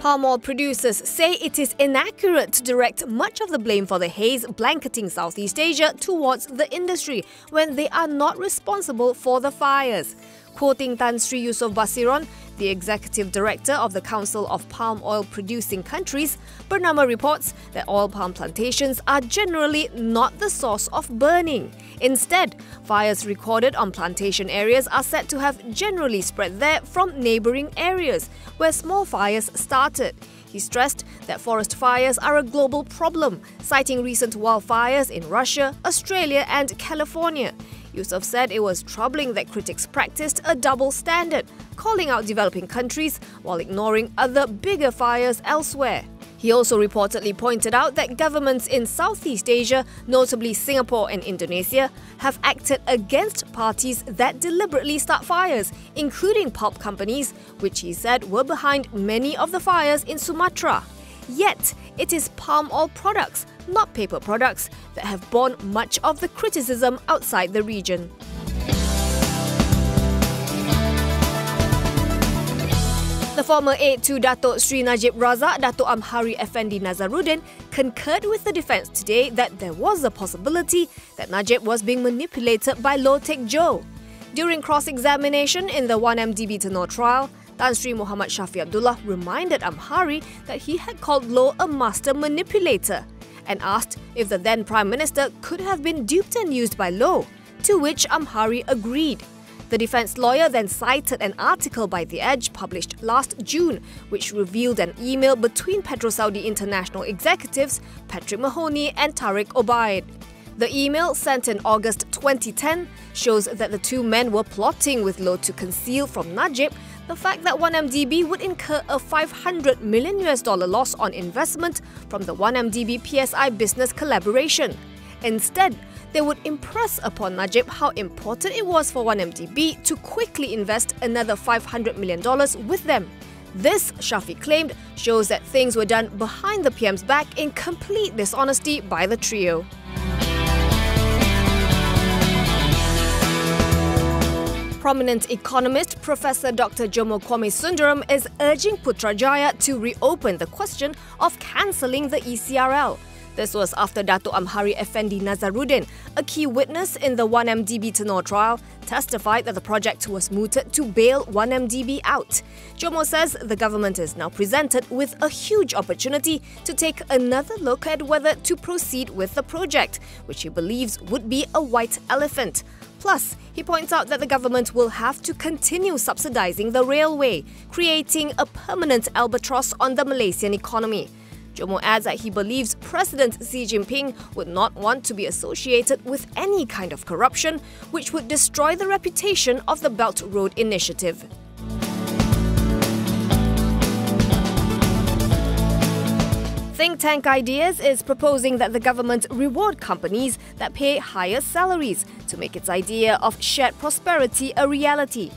Palm oil producers say it is inaccurate to direct much of the blame for the haze blanketing Southeast Asia towards the industry when they are not responsible for the fires. Quoting Tan Sri Yusof Basiron, the executive director of the Council of Palm Oil Producing Countries, Bernama reports that oil palm plantations are generally not the source of burning. Instead, fires recorded on plantation areas are said to have generally spread there from neighbouring areas where small fires started. He stressed that forest fires are a global problem, citing recent wildfires in Russia, Australia and California. Yusof said it was troubling that critics practiced a double standard, calling out developing countries while ignoring other bigger fires elsewhere. He also reportedly pointed out that governments in Southeast Asia, notably Singapore and Indonesia, have acted against parties that deliberately start fires, including pulp companies, which he said were behind many of the fires in Sumatra. Yet, it is palm oil products, not paper products, that have borne much of the criticism outside the region. The former aide to Datuk Sri Najib Razak, Datuk Amhari Effendi Nazaruddin, concurred with the defence today that there was a possibility that Najib was being manipulated by Loh Teck Joe. During cross-examination in the 1MDB Tenor trial, Tan Sri Muhammad Shafi Abdullah reminded Amhari that he had called Loh a master manipulator and asked if the then Prime Minister could have been duped and used by Loh, to which Amhari agreed. The defence lawyer then cited an article by The Edge published last June, which revealed an email between PetroSaudi International executives Patrick Mahoney and Tariq Obaid. The email, sent in August 2010, shows that the two men were plotting with Loh to conceal from Najib the fact that 1MDB would incur a $500 million loss on investment from the 1MDB PSI business collaboration. Instead, they would impress upon Najib how important it was for 1MDB to quickly invest another $500 million with them. This, Shafi claimed, shows that things were done behind the PM's back in complete dishonesty by the trio. Prominent economist Professor Dr. Jomo Kwame Sundaram is urging Putrajaya to reopen the question of cancelling the ECRL. This was after Datuk Amhari Effendi Nazaruddin, a key witness in the 1MDB Tenor trial, testified that the project was mooted to bail 1MDB out. Jomo says the government is now presented with a huge opportunity to take another look at whether to proceed with the project, which he believes would be a white elephant. Plus, he points out that the government will have to continue subsidizing the railway, creating a permanent albatross on the Malaysian economy. Jomo adds that he believes President Xi Jinping would not want to be associated with any kind of corruption, which would destroy the reputation of the Belt Road Initiative. Think Tank Ideas is proposing that the government reward companies that pay higher salaries to make its idea of shared prosperity a reality.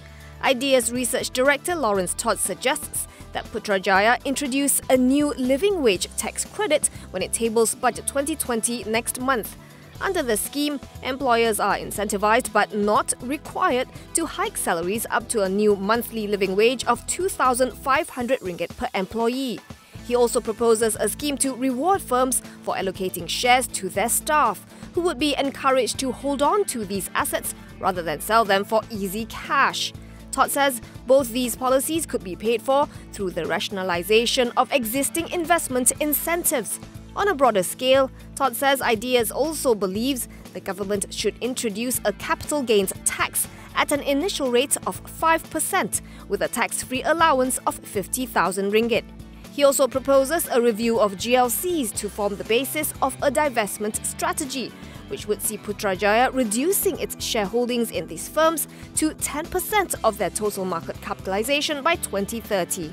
Ideas Research Director Lawrence Todd suggests that Putrajaya introduce a new living wage tax credit when it tables Budget 2020 next month. Under the scheme, employers are incentivized but not required to hike salaries up to a new monthly living wage of 2,500 ringgit per employee. He also proposes a scheme to reward firms for allocating shares to their staff, who would be encouraged to hold on to these assets rather than sell them for easy cash. Todd says both these policies could be paid for through the rationalization of existing investment incentives. On a broader scale, Todd says Ideas also believes the government should introduce a capital gains tax at an initial rate of 5% with a tax-free allowance of 50,000 ringgit. He also proposes a review of GLCs to form the basis of a divestment strategy, which would see Putrajaya reducing its shareholdings in these firms to 10% of their total market capitalization by 2030.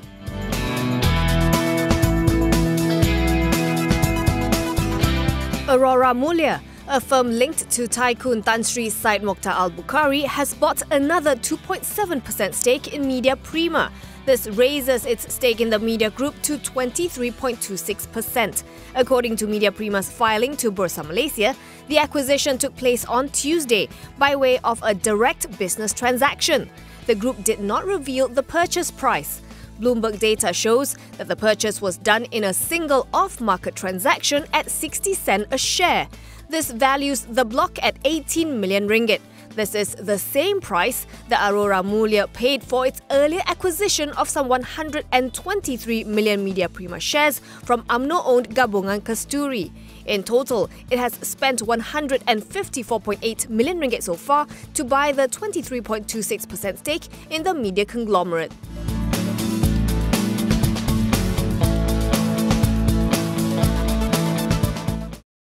Aurora Mulia, a firm linked to tycoon Tan Sri Syed Mokhtar Al-Bukhari, has bought another 2.7% stake in Media Prima. This raises its stake in the media group to 23.26%. According to Media Prima's filing to Bursa Malaysia, the acquisition took place on Tuesday by way of a direct business transaction. The group did not reveal the purchase price. Bloomberg data shows that the purchase was done in a single off-market transaction at 60 cents a share. This values the block at 18 million ringgit. This is the same price that Aurora Mulia paid for its earlier acquisition of some 123 million Media Prima shares from UMNO-owned Gabungan Kasturi. In total, it has spent 154.8 million ringgit so far to buy the 23.26% stake in the media conglomerate.